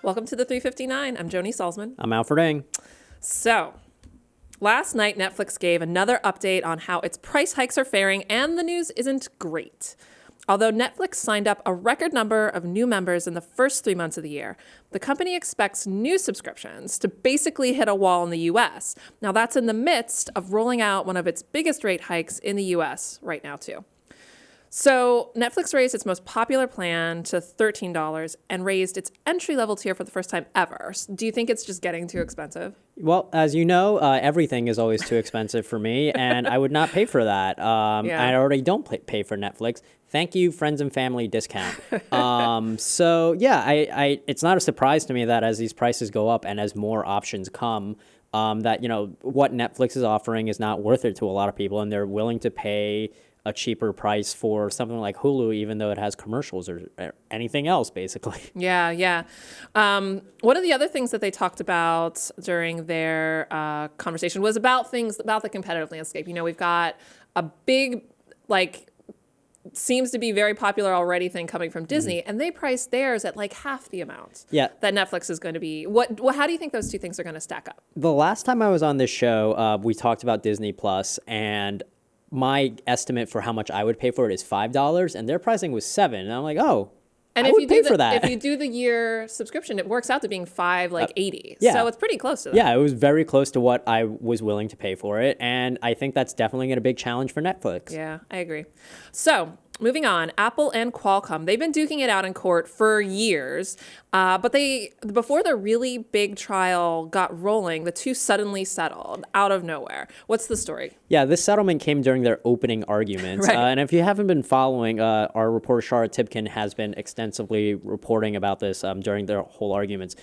Welcome to the 359. I'm Joni Salzman. I'm Alfred Ng. So, last night Netflix gave another update on how its price hikes are faring, and the news isn't great. Although Netflix signed up a record number of new members in the first 3 months of the year, the company expects new subscriptions to basically hit a wall in the US. Now, that's in the midst of rolling out one of its biggest rate hikes in the US right now, too. So Netflix raised its most popular plan to $13 and raised its entry-level tier for the first time ever. Do you think it's just getting too expensive? Well, as you know, everything is always too expensive for me, and I would not pay for that. I already don't pay for Netflix. Thank you, friends and family discount. It's not a surprise to me that as these prices go up and as more options come, that, what Netflix is offering is not worth it to a lot of people, and they're willing to pay a cheaper price for something like Hulu, even though it has commercials or anything else, basically. Yeah. One of the other things that they talked about during their conversation was about the competitive landscape. We've got a big, seems to be very popular already thing coming from Disney, and they priced theirs at half the amount that Netflix is going to be. How do you think those two things are going to stack up? The last time I was on this show, we talked about Disney Plus, and my estimate for how much I would pay for it is $5, and their pricing was $7. And I'm like, I would pay for that. If you do the year subscription, it works out to being $5.80. Yeah. So it's pretty close to that. Yeah, it was very close to what I was willing to pay for it, and I think that's definitely a big challenge for Netflix. Yeah, I agree. So moving on, Apple and Qualcomm, they've been duking it out in court for years, but before the really big trial got rolling, the two suddenly settled out of nowhere. What's the story? Yeah, this settlement came during their opening arguments. Right. And if you haven't been following, our reporter Charlotte Tipkin has been extensively reporting about this during their whole arguments.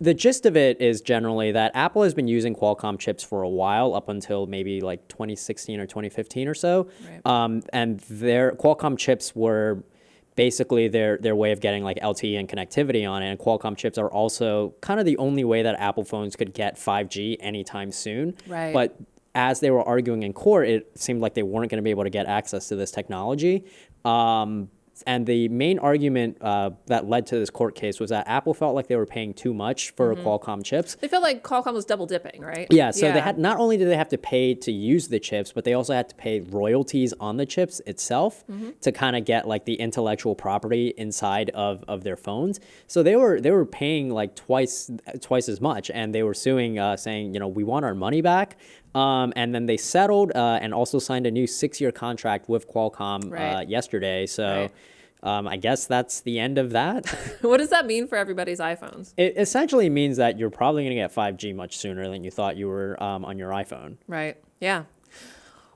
The gist of it is generally that Apple has been using Qualcomm chips for a while, up until maybe 2016 or 2015 or so. Right. And their Qualcomm chips were basically their way of getting LTE and connectivity on it. And Qualcomm chips are also kind of the only way that Apple phones could get 5G anytime soon. Right. But as they were arguing in court, it seemed like they weren't going to be able to get access to this technology. And the main argument that led to this court case was that Apple felt like they were paying too much for Qualcomm chips. They felt like Qualcomm was double dipping, right? Yeah, so they had, not only did they have to pay to use the chips, but they also had to pay royalties on the chips itself to kind of get the intellectual property inside of their phones. So they were paying twice as much, and they were suing, saying, we want our money back. And then they settled and also signed a new 6-year contract with Qualcomm yesterday. So I guess that's the end of that. What does that mean for everybody's iPhones? It essentially means that you're probably going to get 5G much sooner than you thought you were on your iPhone. Right. Yeah.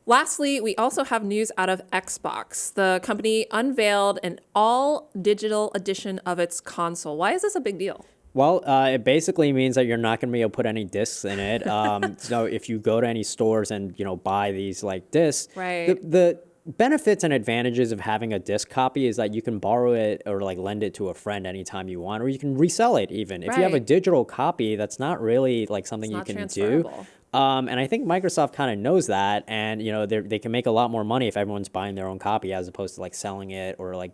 Lastly, we also have news out of Xbox. The company unveiled an all-digital edition of its console. Why is this a big deal? Well, it basically means that you're not going to be able to put any discs in it. So if you go to any stores and, buy these discs, right. The benefits and advantages of having a disc copy is that you can borrow it or lend it to a friend anytime you want, or you can resell it even. If you have a digital copy, that's not really something you can do. And I think Microsoft kind of knows that, and they can make a lot more money if everyone's buying their own copy as opposed to selling it or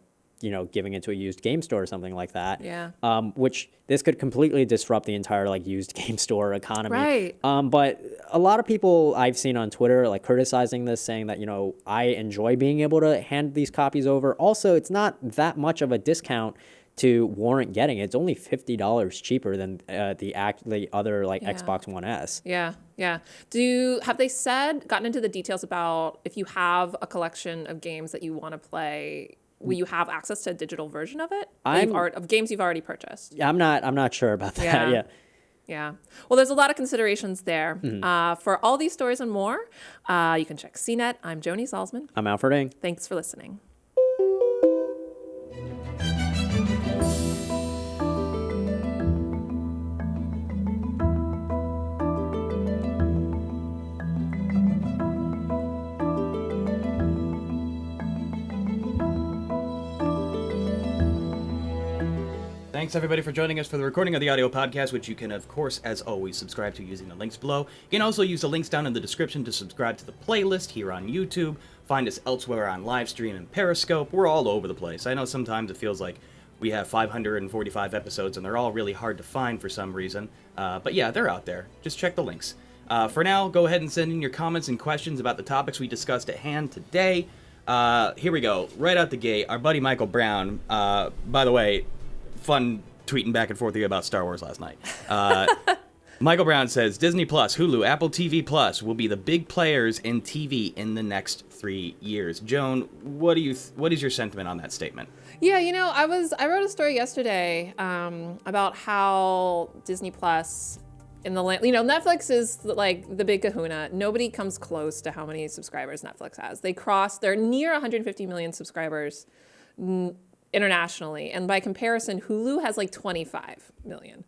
giving it to a used game store or something like that. Yeah. Which this could completely disrupt the entire used game store economy. Right. But a lot of people I've seen on Twitter criticizing this, saying that I enjoy being able to hand these copies over. Also, it's not that much of a discount to warrant getting it. It's only $50 cheaper than the other Xbox One S. Yeah. Have they gotten into the details about if you have a collection of games that you want to play? Will you have access to a digital version of it? Of games you've already purchased? I'm not sure about that. Yeah. Well, there's a lot of considerations there. For all these stories and more, you can check CNET. I'm Joni Salzman. I'm Alfred Ng. Thanks for listening. Thanks, everybody, for joining us for the recording of the audio podcast, which you can, of course, as always, subscribe to using the links below. You can also use the links down in the description to subscribe to the playlist here on YouTube. Find us elsewhere on Livestream and Periscope. We're all over the place. I know sometimes it feels like We have 545 episodes, and they're all really hard to find for some reason. But yeah, they're out there. Just check the links. For now, go ahead and send in your comments and questions about the topics we discussed at hand today. Here we go. Right out the gate, our buddy Michael Brown. By the way, fun tweeting back and forth with you about Star Wars last night. Michael Brown says, Disney Plus, Hulu, Apple TV Plus will be the big players in TV in the next 3 years. Joan, what is your sentiment on that statement? Yeah, I wrote a story yesterday about how Disney Plus Netflix is like the big kahuna. Nobody comes close to how many subscribers Netflix has. They're near 150 million subscribers internationally. And by comparison, Hulu has like 25 million.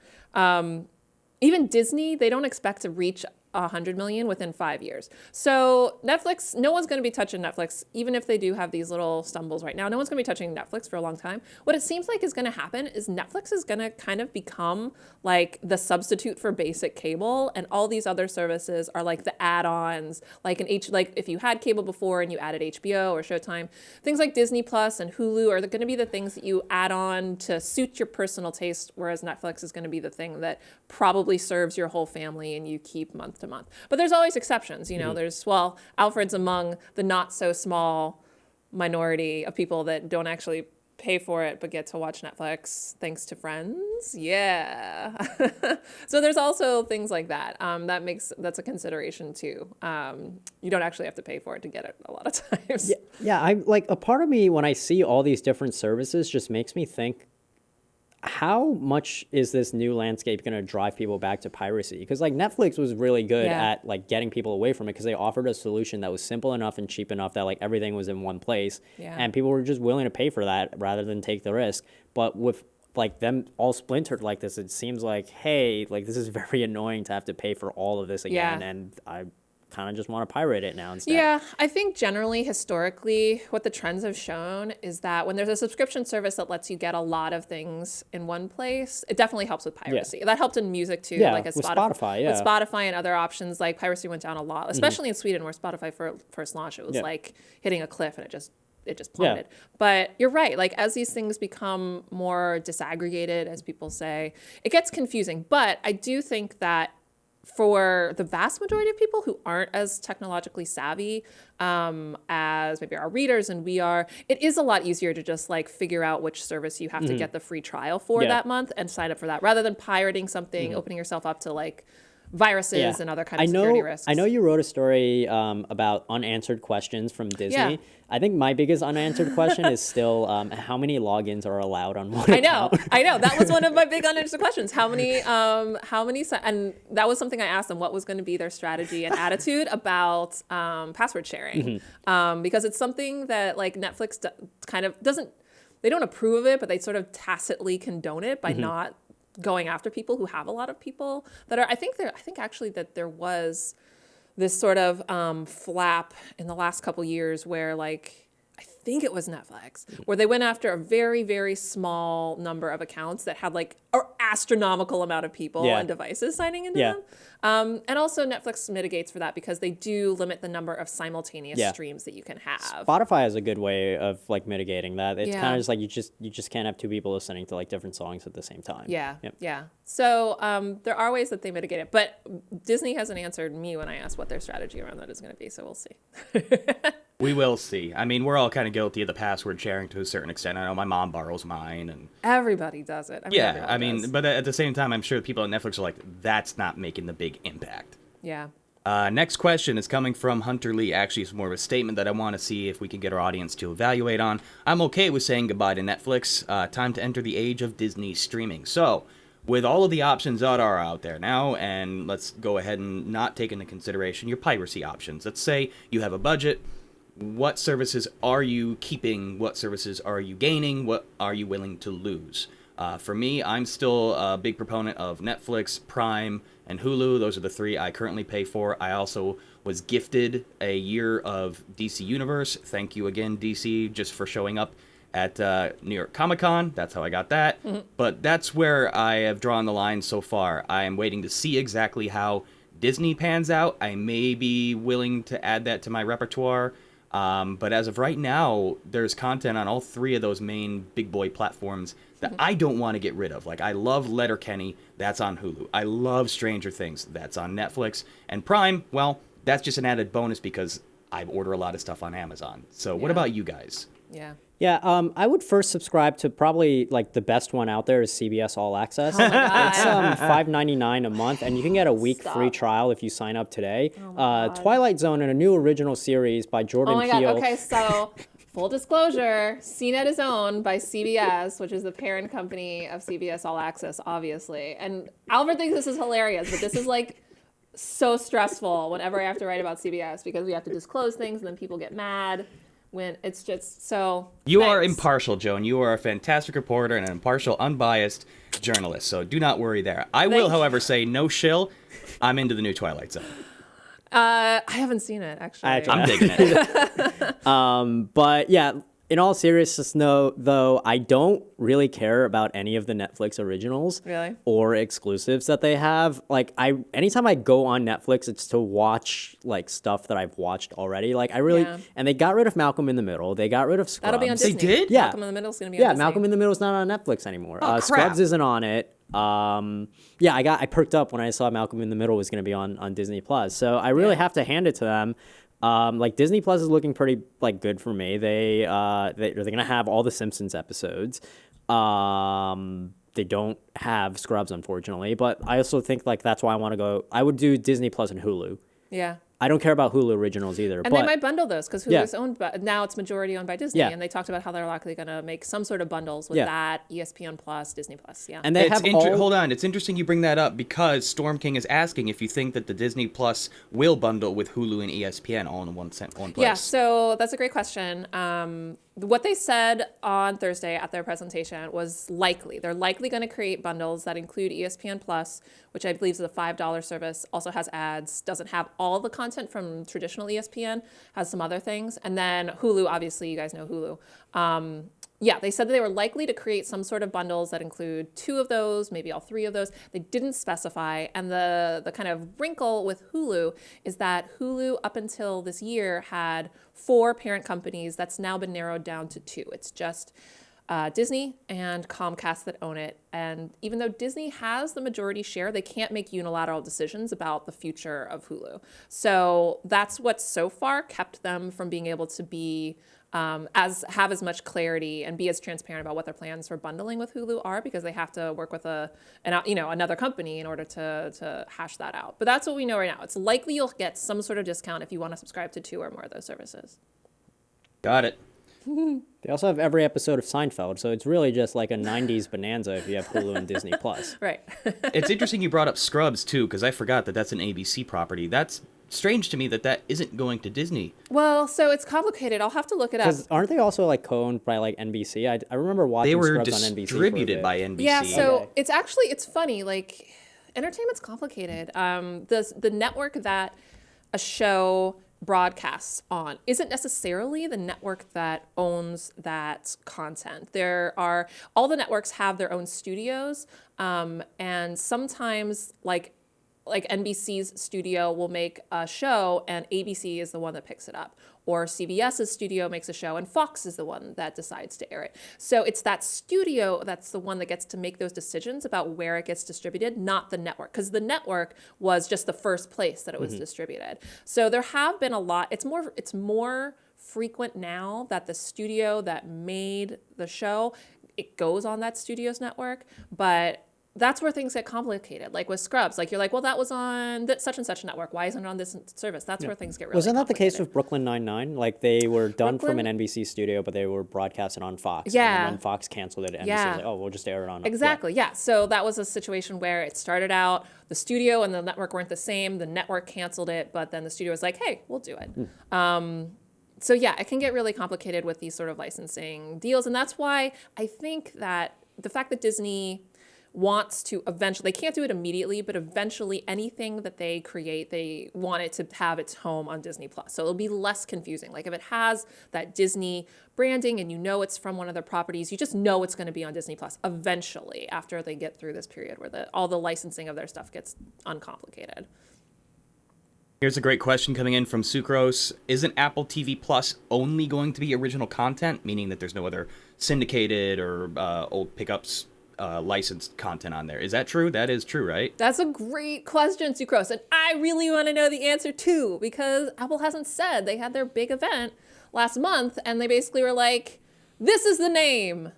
Even Disney, they don't expect to reach 100 million within 5 years. So Netflix, no one's going to be touching Netflix, even if they do have these little stumbles right now. No one's going to be touching Netflix for a long time. What it seems like is going to happen is Netflix is going to kind of become like the substitute for basic cable, and all these other services are like the add-ons, like if you had cable before and you added HBO or Showtime, things like Disney Plus and Hulu are going to be the things that you add on to suit your personal taste, whereas Netflix is going to be the thing that probably serves your whole family and you keep month to month. But there's always exceptions, Alfred's among the not so small minority of people that don't actually pay for it but get to watch Netflix thanks to friends. Yeah. So there's also things like that. That's a consideration too. You don't actually have to pay for it to get it a lot of times. Yeah, I like a part of me when I see all these different services just makes me think, how much is this new landscape going to drive people back to piracy? Because like Netflix was really good at like getting people away from it because they offered a solution that was simple enough and cheap enough that like everything was in one place, and people were just willing to pay for that rather than take the risk. But with like them all splintered like this, it seems like, hey, like this is very annoying to have to pay for all of this again, and I kind of just want to pirate it now instead. Yeah, I think generally, historically, what the trends have shown is that when there's a subscription service that lets you get a lot of things in one place, it definitely helps with piracy. That helped in music too, like with Spotify. With Spotify and other options, like piracy went down a lot, especially in Sweden where Spotify first launched. It was like hitting a cliff and it just plummeted. But you're right. Like as these things become more disaggregated, as people say, it gets confusing. But I do think that for the vast majority of people who aren't as technologically savvy as maybe our readers and we are, it is a lot easier to just like figure out which service you have to get the free trial for that month and sign up for that, rather than pirating something, opening yourself up to like viruses and other kinds of security risks. I know you wrote a story about unanswered questions from Disney. Yeah. I think my biggest unanswered question is still how many logins are allowed on one account? I know. That was one of my big unanswered questions. How many, and that was something I asked them, what was going to be their strategy and attitude about password sharing. Because it's something that like Netflix kind of doesn't, they don't approve of it, but they sort of tacitly condone it by not going after people who have a lot of people that are, I think actually that there was this sort of flap in the last couple years where like, I think it was Netflix, where they went after a very, very small number of accounts that had like an astronomical amount of people and devices signing into them. And also Netflix mitigates for that because they do limit the number of simultaneous streams that you can have. Spotify has a good way of like mitigating that. It's kind of just like you just can't have two people listening to like different songs at the same time. Yeah. So there are ways that they mitigate it, but Disney hasn't answered me when I asked what their strategy around that is going to be. So we'll see. We will see. I mean, we're all kind of guilty of the password sharing to a certain extent. I know my mom borrows mine, and everybody does it. But at the same time, I'm sure people at Netflix are like, that's not making the big impact. Yeah. Next question is coming from Hunter Lee. Actually, it's more of a statement that I want to see if we can get our audience to evaluate on. I'm okay with saying goodbye to Netflix. Time to enter the age of Disney streaming. So, with all of the options that are out there now, and let's go ahead and not take into consideration your piracy options. Let's say you have a budget. What services are you keeping? What services are you gaining? What are you willing to lose? For me, I'm still a big proponent of Netflix, Prime, and Hulu. Those are the three I currently pay for. I also was gifted a year of DC Universe. Thank you again, DC, just for showing up at New York Comic Con. That's how I got that. But that's where I have drawn the line so far. I am waiting to see exactly how Disney pans out. I may be willing to add that to my repertoire. But as of right now, there's content on all three of those main big boy platforms that I don't want to get rid of. Like, I love Letterkenny, that's on Hulu. I love Stranger Things, that's on Netflix. And Prime, well, that's just an added bonus because I order a lot of stuff on Amazon. So what about you guys? Yeah. Yeah, I would first subscribe to probably like the best one out there is CBS All Access. Oh my God. It's $5.99 a month, and you can get a week free trial if you sign up today. Twilight Zone and a new original series by Jordan Oh my Peele. God. Okay, so full disclosure, CNET is owned by CBS, which is the parent company of CBS All Access, obviously. And Albert thinks this is hilarious, but this is like so stressful whenever I have to write about CBS because we have to disclose things and then people get mad when it's just so. You are thanks. impartial, Joan. You are a fantastic reporter and an impartial, unbiased journalist. So do not worry there. I will, however, say no shill. I'm into the new Twilight Zone. I haven't seen it, actually. I'm digging it. But yeah, in all seriousness, though, I don't really care about any of the Netflix originals Really? or exclusives that they have. Like, anytime I go on Netflix, it's to watch like stuff that I've watched already. Like, and they got rid of Malcolm in the Middle. They got rid of Scrubs. That'll be on They Disney. did? Yeah. Malcolm in the Middle is going to be on Yeah, Disney. Malcolm in the Middle is not on Netflix anymore. Oh, crap. Scrubs isn't on it. Yeah, I perked up when I saw Malcolm in the Middle was going to be on Disney Plus. So I really have to hand it to them. Like Disney Plus is looking pretty like good for me. They're gonna have all the Simpsons episodes. They don't have Scrubs, unfortunately, but I also think like that's why I want to go. I would do Disney Plus and Hulu. Yeah. I don't care about Hulu originals either. And but they might bundle those because Hulu's owned, but now it's majority owned by Disney. Yeah. And they talked about how they're likely going to make some sort of bundles with that, ESPN Plus, Disney Plus. Yeah. and they have all. Hold on. It's interesting you bring that up because Storm King is asking if you think that the Disney Plus will bundle with Hulu and ESPN all in one place. Yeah, so that's a great question. What they said on Thursday at their presentation was likely. They're likely going to create bundles that include ESPN Plus, which I believe is a $5 service, also has ads, doesn't have all the content from traditional ESPN, has some other things. And then Hulu, obviously, you guys know Hulu. Yeah, they said that they were likely to create some sort of bundles that include 2 of those, maybe all 3 of those. They didn't specify. And the kind of wrinkle with Hulu is that Hulu, up until this year, had 4 parent companies. That's now been narrowed down to 2. It's just Disney and Comcast that own it. And even though Disney has the majority share, they can't make unilateral decisions about the future of Hulu. So that's what so far kept them from being able to be have as much clarity and be as transparent about what their plans for bundling with Hulu are, because they have to work with another company in order to hash that out. But that's what we know right now. It's likely you'll get some sort of discount if you want to subscribe to 2 or more of those services. Got it. They also have every episode of Seinfeld, so it's really just like a 90s bonanza if you have Hulu and Disney Plus. Right. It's interesting you brought up Scrubs, too, because I forgot that that's an ABC property. That's strange to me that isn't going to Disney. Well, so it's complicated. I'll have to look it up. Because aren't they also like co-owned by like NBC? I remember watching They were Scrubs on NBC. distributed by NBC. Yeah, so Okay. it's funny. Like, entertainment's complicated. The network that a show broadcasts on isn't necessarily the network that owns that content. All the networks have their own studios, and sometimes like NBC's studio will make a show and ABC is the one that picks it up. Or CBS's studio makes a show and Fox is the one that decides to air it. So it's that studio that's the one that gets to make those decisions about where it gets distributed, not the network. Because the network was just the first place that it was distributed. So there have been a lot. It's more frequent now that the studio that made the show, it goes on that studio's network. But that's where things get complicated. Like with Scrubs, like you're like, well, that was on such and such network. Why isn't it on this service? That's where things get really Wasn't that the case complicated. with Brooklyn Nine-Nine? Like they were done from an Brooklyn- NBC studio, but they were broadcasted on Fox. Yeah. And then when Fox canceled it, NBC Yeah. was like, oh, we'll just air it on. Exactly, yeah. So that was a situation where it started out, the studio and the network weren't the same. The network canceled it, but then the studio was like, hey, we'll do it. So yeah, it can get really complicated with these sort of licensing deals. And that's why I think that the fact that Disney wants to eventually, they can't do it immediately, but eventually anything that they create, they want it to have its home on Disney Plus. So it'll be less confusing. Like if it has that Disney branding and you know it's from one of their properties, you just know it's going to be on Disney Plus eventually after they get through this period where all the licensing of their stuff gets uncomplicated. Here's a great question coming in from Sucrose. Isn't Apple TV Plus only going to be original content, meaning that there's no other syndicated or old pickups licensed content on there? Is that true? That is true, right? That's a great question, Sucrose. And I really want to know the answer too, because Apple hasn't said. They had their big event last month and they basically were like, this is the name.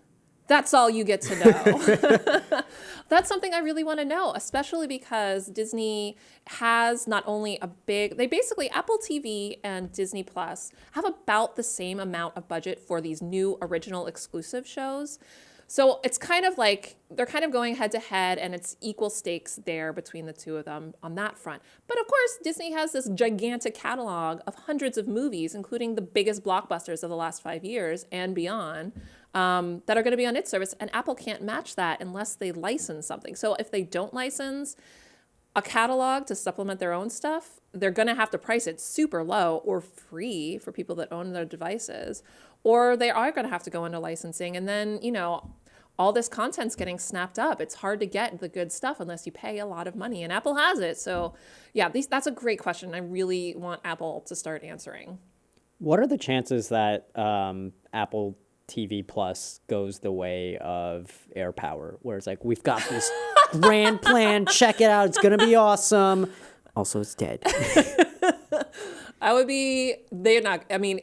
That's all you get to know. That's something I really want to know, especially because Disney has not only they basically, Apple TV and Disney Plus have about the same amount of budget for these new original exclusive shows. So it's kind of like they're kind of going head to head and it's equal stakes there between the two of them on that front. But of course, Disney has this gigantic catalog of hundreds of movies, including the biggest blockbusters of the last 5 years and beyond, that are going to be on its service. And Apple can't match that unless they license something. So if they don't license a catalog to supplement their own stuff, they're going to have to price it super low or free for people that own their devices. Or they are going to have to go into licensing. And then, all this content's getting snapped up. It's hard to get the good stuff unless you pay a lot of money. And Apple has it. So yeah, that's a great question. I really want Apple to start answering. What are the chances that Apple TV Plus goes the way of AirPower, where it's like, we've got this grand plan, check it out, it's going to be awesome. Also, it's dead. They're not going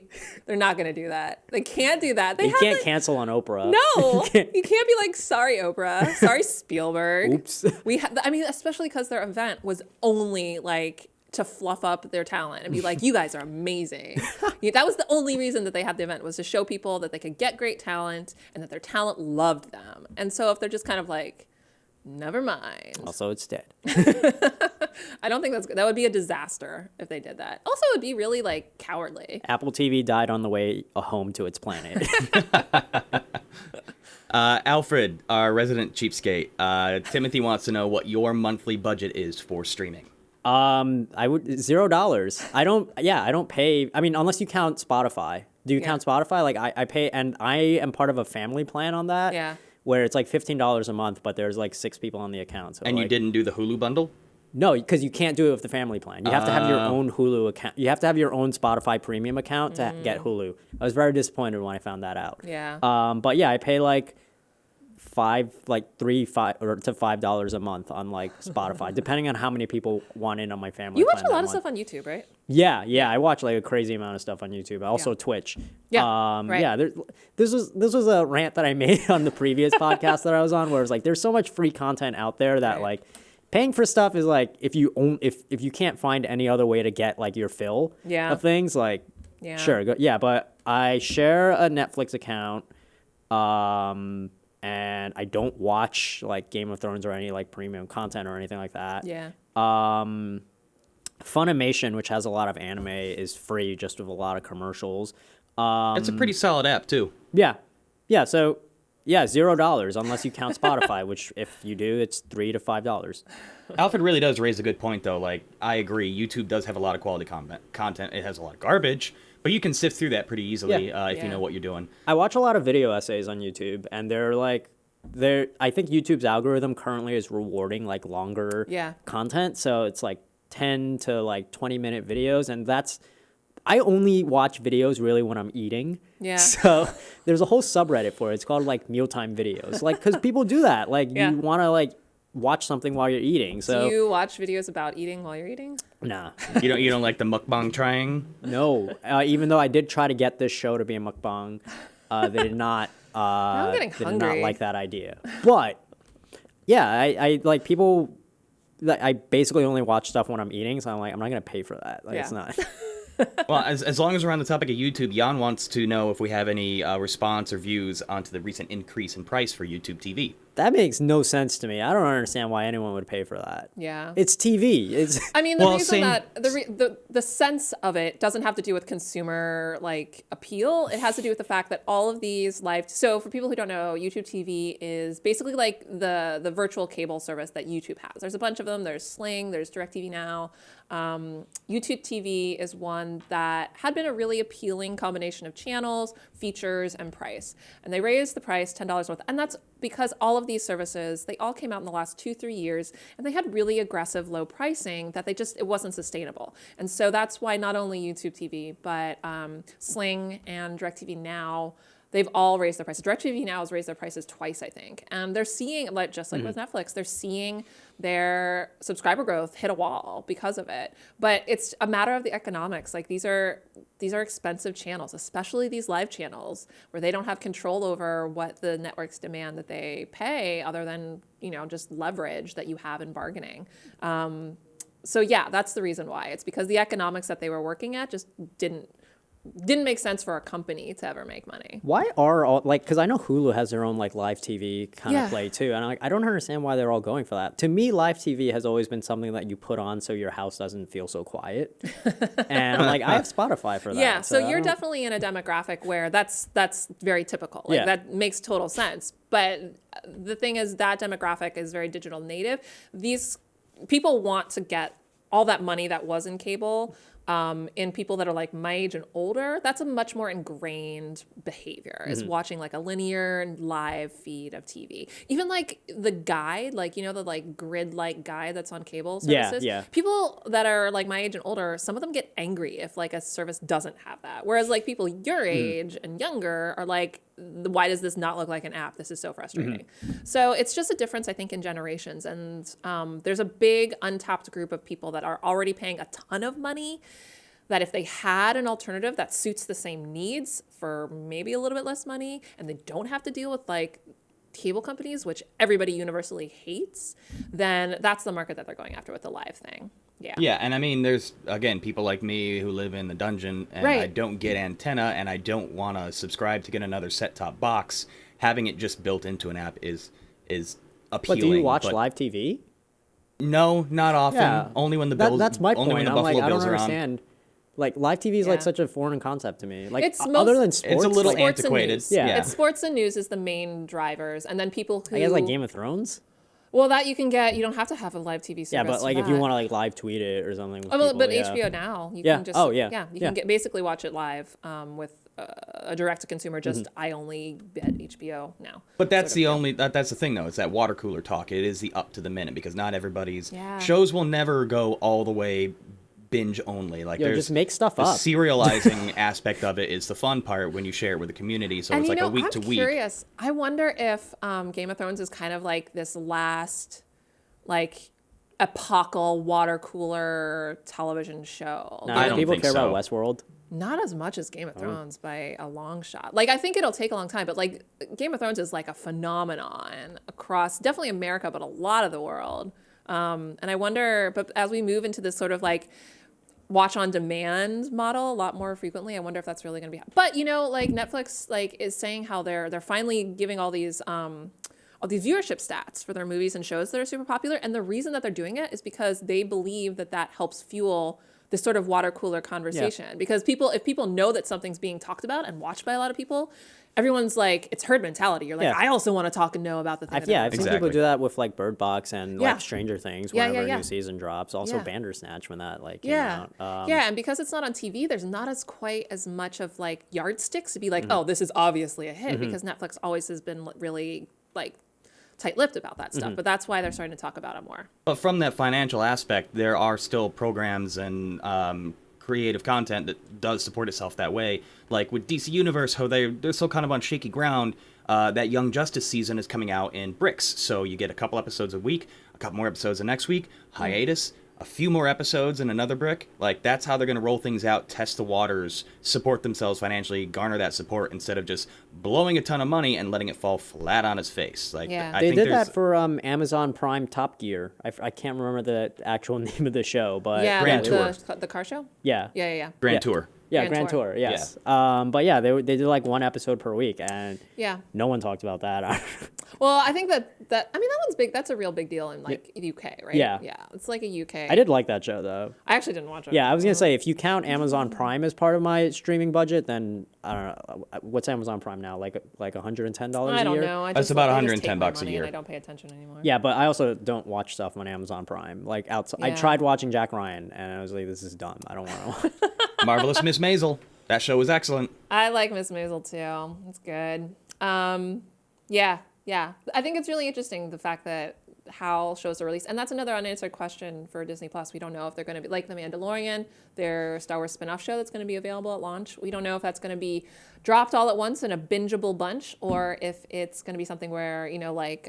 to do that. They can't do that. You can't cancel on Oprah. No, you can't be like, sorry, Oprah. Sorry, Spielberg. Oops. Especially because their event was only like to fluff up their talent and be like, you guys are amazing. That was the only reason that they had the event, was to show people that they could get great talent and that their talent loved them. And so if they're just kind of like, never mind. Also, it's dead. I don't think that would be a disaster if they did that. Also, it would be really like cowardly. Apple TV died on the way home to its planet. Alfred, our resident cheapskate, Timothy wants to know what your monthly budget is for streaming. I would $0. I don't pay. I mean, unless you count Spotify. Do you count Spotify? Like I pay, and I am part of a family plan on that. Yeah. Where it's like $15 a month, but there's like 6 people on the account. So and you didn't do the Hulu bundle? No, because you can't do it with the family plan. You have to have your own Hulu account. You have to have your own Spotify premium account to get Hulu. I was very disappointed when I found that out. Yeah. But yeah, I pay like $5 to $5 a month on like Spotify, depending on how many people want in on my family. You watch plan a lot of month. stuff on YouTube, right? Yeah. I watch like a crazy amount of stuff on YouTube. Also Twitch. Yeah. Right. Yeah. This was a rant that I made on the previous podcast that I was on, where it was like, there's so much free content out there that like paying for stuff is like, if you can't find any other way to get like your fill of things, like sure, but I share a Netflix account, and I don't watch like Game of Thrones or any like premium content or anything like that. Yeah. Funimation, which has a lot of anime, is free, just with a lot of commercials. It's a pretty solid app too. Yeah. So $0 unless you count Spotify, which if you do, it's $3 to $5. Alfred really does raise a good point though. Like, I agree, YouTube does have a lot of quality content. It has a lot of garbage, but you can sift through that pretty easily if you know what you're doing. I watch a lot of video essays on YouTube, and I think YouTube's algorithm currently is rewarding like longer content. So it's like 10 to like 20-minute videos, and I only watch videos really when I'm eating. Yeah. So there's a whole subreddit for it. It's called like mealtime videos. Like, because people do that. Like, you want to like watch something while you're eating. So do you watch videos about eating while you're eating? Nah. You don't like the mukbang trying? No. Even though I did try to get this show to be a mukbang, they did not. I'm getting did hungry. not like that idea. But yeah, I like people. I basically only watch stuff when I'm eating, so I'm like, I'm not gonna pay for that. Like, it's not. Well, as long as we're on the topic of YouTube, Jan wants to know if we have any response or views onto the recent increase in price for YouTube TV. That makes no sense to me. I don't understand why anyone would pay for that. Yeah. It's TV. I mean, the reason that the sense of it doesn't have to do with consumer like appeal. It has to do with the fact that all of these so for people who don't know, YouTube TV is basically like the virtual cable service that YouTube has. There's a bunch of them. There's Sling, there's DirecTV Now. YouTube TV is one that had been a really appealing combination of channels, features, and price. And they raised the price $10 worth. And that's because all of these services, they all came out in the last 2-3 years, and they had really aggressive low pricing that it wasn't sustainable. And so that's why not only YouTube TV, but Sling and DirecTV Now, they've all raised their prices. DirecTV Now has raised their prices twice, I think. And they're seeing, like just like with Netflix, they're seeing their subscriber growth hit a wall because of it. But it's a matter of the economics. Like these are expensive channels, especially these live channels where they don't have control over what the networks demand that they pay other than, just leverage that you have in bargaining. So yeah, that's the reason why. It's because the economics that they were working at just didn't make sense for a company to ever make money. Why are all because I know Hulu has their own live TV kind of Yeah. play too, and I don't understand why they're all going for that. To me, live TV has always been something that you put on so your house doesn't feel so quiet. And I'm I have Spotify for that. Yeah, so I you're don't- definitely in a demographic where that's very typical. Yeah. That makes total sense. But the thing is that demographic is very digital native. These people want to get all that money that was in cable. In people that are like my age and older, that's a much more ingrained behavior, is watching like a linear live feed of TV. Even like the guide, the grid-like guide that's on cable services. Yeah. People that are like my age and older, some of them get angry if like a service doesn't have that. Whereas like people your age and younger are like, why does this not look like an app? This is so frustrating. So it's just a difference, I think, in generations. And there's a big untapped group of people that are already paying a ton of money that if they had an alternative that suits the same needs for maybe a little bit less money, and they don't have to deal with like cable companies, which everybody universally hates, then that's the market that they're going after with the live thing. Yeah. Yeah, and I mean, there's, again, people like me who live in the dungeon, and Right. I don't get antenna, and I don't want to subscribe to get another set-top box. Having it just built into an app is appealing. But do you watch but live TV? No, not often. Yeah. Only when the Bills. That's my only when point. the I'm Buffalo I Bills don't are on. understand. Like live TV is Yeah. like such a foreign concept to me. Like It's other than most- sports, It's a little like, Sports and antiquated. news. Yeah. It's sports and news is the main drivers, and then people who I guess like Game of Thrones. well, that you can get. You don't have to have a live TV service. Yeah, but for like if you that. want to like live tweet it or something. With Oh, well, people, but yeah. HBO Now, you Yeah. can just Oh, yeah. you Yeah. can basically watch it live with a direct to consumer. Just I only get HBO Now. But that's sort the of only that's the thing though. It's that water cooler talk. It is the up to the minute because not everybody's Yeah. shows will never go all the way binge only. Like Yo, there's just make stuff the up. serializing aspect of it is the fun part when you share it with the community. So And it's like a week I'm to week. curious. I wonder if Game of Thrones is kind of like this last, epochal water cooler television show. Nah, I don't people think care so. about Westworld. Not as much as Game of Thrones by a long shot. Like, I think it'll take a long time, but like Game of Thrones is like a phenomenon across definitely America, but a lot of the world. And I wonder, but as we move into this sort of like watch on demand model a lot more frequently, I wonder if that's really going to be. But Netflix is saying how they're finally giving all these viewership stats for their movies and shows that are super popular, and the reason that they're doing it is because they believe that helps fuel this sort of water cooler conversation. Yeah. Because if people know that something's being talked about and watched by a lot of people, everyone's like, it's herd mentality. You're like, Yeah. I also want to talk and know about the thing. I've that seen everyone's people Exactly. do that with like Bird Box and Yeah. like Stranger Things Yeah, whenever yeah. a new season drops. Also Yeah. Bandersnatch when that came Yeah. out. Yeah, and because it's not on TV, there's not quite as much of like yardsticks to be like, Mm-hmm. oh, this is obviously a hit, because Netflix always has been really like tight-lipped about that Mm-hmm. stuff. But that's why they're starting to talk about it more. But from that financial aspect, there are still programs and creative content that does support itself that way. Like with DC Universe, how they're still kind of on shaky ground. That Young Justice season is coming out in bricks, so you get a couple episodes a week, a couple more episodes the next week, hiatus, a few more episodes in another brick. Like that's how they're going to roll things out, test the waters, support themselves financially, garner that support instead of just blowing a ton of money and letting it fall flat on its face. Like Yeah. I They think did there's that for Amazon Prime Top Gear. I can't remember the actual name of the show, but Yeah, Grand Tour. the car show? yeah. Yeah. Grand Yeah. Tour. Yeah, Grand Grand Tour. Tour, yes. But yeah, they did like one episode per week, and Yeah. no one talked about that. Well, I think that one's big. That's a real big deal in like UK, right? Yeah. Yeah. It's like a UK. I did like that show though. I actually didn't watch it. Yeah, I was gonna say if you count Amazon Prime as part of my streaming budget, then I don't know what's Amazon Prime now, like $110 a year. I don't know. I That's just, about they just take $110 my a money year. And I don't pay attention anymore. Yeah, but I also don't watch stuff on Amazon Prime. Like outside, I Yeah. tried watching Jack Ryan, and I was like, this is dumb. I don't want to. Marvelous Miss Maisel. That show was excellent. I like Miss Maisel too. It's good. Yeah. Yeah. I think it's really interesting, the fact that how shows are released. And that's another unanswered question for Disney Plus. We don't know if they're going to be like The Mandalorian, their Star Wars spin-off show that's going to be available at launch. We don't know if that's going to be dropped all at once in a bingeable bunch, or if it's going to be something where, Like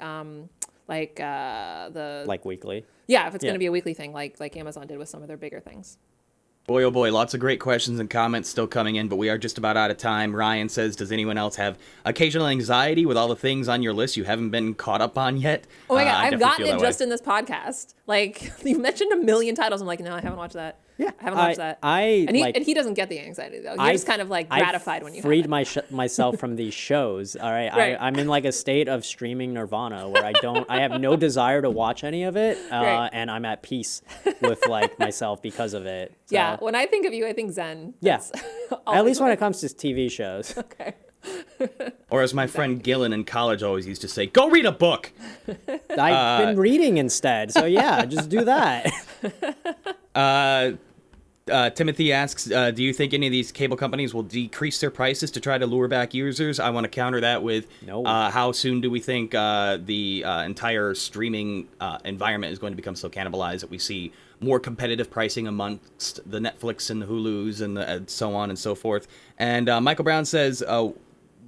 weekly. yeah, if it's going Yeah. to be a weekly thing, like Amazon did with some of their bigger things. Boy, oh boy, lots of great questions and comments still coming in, but we are just about out of time. Ryan says, does anyone else have occasional anxiety with all the things on your list you haven't been caught up on yet? Oh my God, I I've definitely gotten feel it that just way. in this podcast. Like, you've mentioned a million titles. I'm like, no, I haven't watched that. Yeah, I haven't watched that. And he doesn't get the anxiety, though. You're just kind of like gratified when you freed have it. myself from these shows. All right, Right. I'm in like a state of streaming nirvana where I have no desire to watch any of it, Right. and I'm at peace with like myself because of it. So, Yeah, when I think of you, I think Zen. yeah. That's At always least when what it comes to TV shows. Okay. Or as my friend Gillen in college always used to say, go read a book! I've been reading instead, so yeah, just do that. Timothy asks, do you think any of these cable companies will decrease their prices to try to lure back users? I want to counter that with, No. how soon do we think the entire streaming environment is going to become so cannibalized that we see more competitive pricing amongst the Netflix and the Hulus and so on and so forth? And Michael Brown says,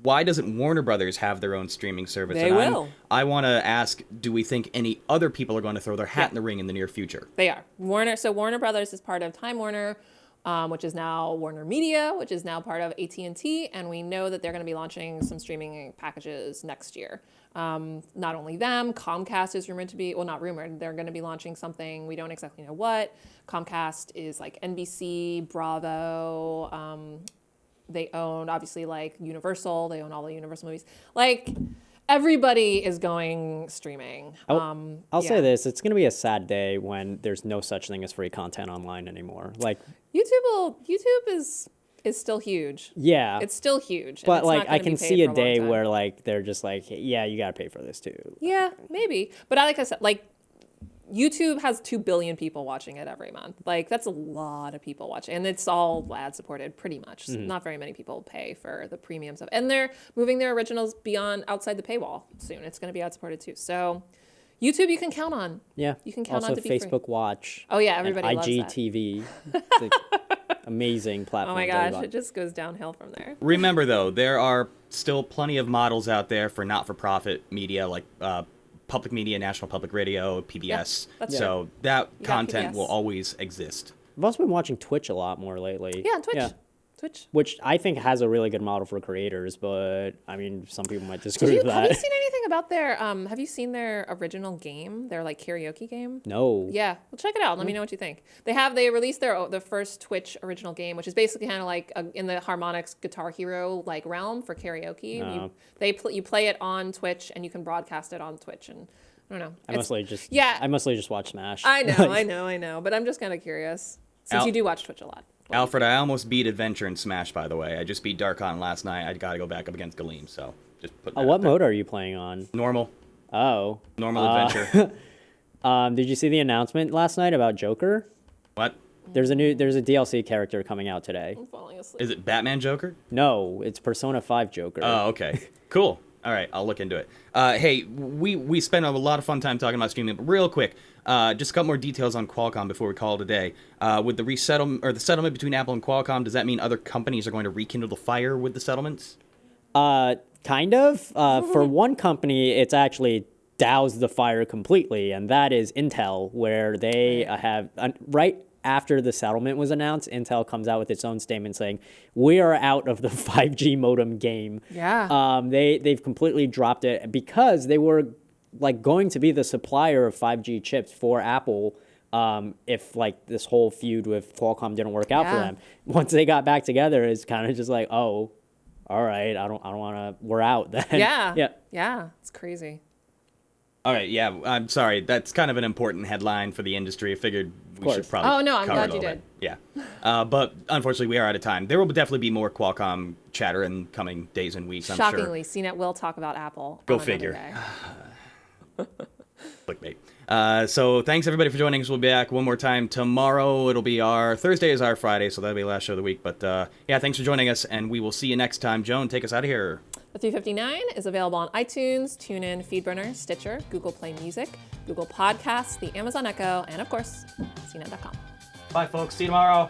why doesn't Warner Brothers have their own streaming service? They And will. I want to ask, do we think any other people are going to throw their hat in the ring in the near future? They are. Warner Brothers is part of Time Warner, which is now Warner Media, which is now part of AT&T, and we know that they're going to be launching some streaming packages next year. Not only them, Comcast is rumored to be, well, not rumored, they're going to be launching something, we don't exactly know what. Comcast is like NBC, Bravo, they own, obviously, like Universal. They own all the Universal movies. Like, everybody is going streaming. I'll Yeah. say this: it's gonna be a sad day when there's no such thing as free content online anymore. Like, YouTube is still huge. yeah, It's still huge. and but it's like not gonna I be can paid see for a long day time. where like they're just like, yeah, you gotta pay for this too. Yeah, maybe. But like I said, like, YouTube has 2 billion people watching it every month. Like, that's a lot of people watching. And it's all ad supported, pretty much. Mm-hmm. Not very many people pay for the premium stuff. And they're moving their originals outside the paywall soon. It's going to be ad supported too. So, YouTube you can count on. Yeah, You can count also on to be free. Facebook Watch. Oh, yeah, and everybody loves that. IGTV. It's an amazing platform. Oh my gosh, it just goes downhill from there. Remember, though, there are still plenty of models out there for not-for-profit media, like public media, National Public Radio, PBS. that's So that You got content PBS. will always exist. I've also been watching Twitch a lot more lately. Yeah, Twitch. Which I think has a really good model for creators, but I mean, some people might disagree with Have you that. seen anything about their, have you seen their original game? Their, like, karaoke game? No. Yeah, well, check it out. Let me know what you think. They released the first Twitch original game, which is basically kind of like in the harmonics Guitar Hero like realm for karaoke. Oh. You play it on Twitch and you can broadcast it on Twitch, and I don't know. I mostly just watch Smash. I know, but I'm just kind of curious since you do watch Twitch a lot. Alfred, I almost beat Adventure in Smash, by the way. I just beat Darkon last night. I got to go back up against Galeem, so just put that What out there. mode are you playing on? Normal. Oh. Normal adventure. Did you see the announcement last night about Joker? What? There's a DLC character coming out today. I'm falling asleep. Is it Batman Joker? No, it's Persona 5 Joker. Oh, okay. Cool. All right, I'll look into it. Hey, we spent a lot of fun time talking about streaming, but real quick, just a couple more details on Qualcomm before we call it a day. With the settlement between Apple and Qualcomm, does that mean other companies are going to rekindle the fire with the settlements? Kind of. For one company, it's actually doused the fire completely, and that is Intel, where they have, right after the settlement was announced, Intel comes out with its own statement saying, we are out of the 5G modem game. Yeah. They've completely dropped it because they were like going to be the supplier of 5G chips for Apple if like this whole feud with Qualcomm didn't work out for Yeah. them. Once they got back together, it's kind of just like, oh, all right, I don't want to, we're out then. Yeah. Yeah. Yeah. It's crazy. All right, yeah, I'm sorry. That's kind of an important headline for the industry. I figured we should course. probably Oh, no, I'm cover it glad a you little bit. Yeah. But unfortunately, we are out of time. There will definitely be more Qualcomm chatter in coming days and weeks, I'm sure. Shockingly, CNET will talk about Apple. Go on another figure. day. Clickbait. So thanks everybody for joining us. We'll be back one more time tomorrow. It'll be our Thursday is our Friday, so that'll be the last show of the week. But yeah, thanks for joining us, and we will see you next time. Joan, take us out of here. The 359 is available on iTunes, TuneIn, Feedburner, Stitcher, Google Play Music, Google Podcasts, the Amazon Echo, and of course, CNET.com. Bye, folks. See you tomorrow.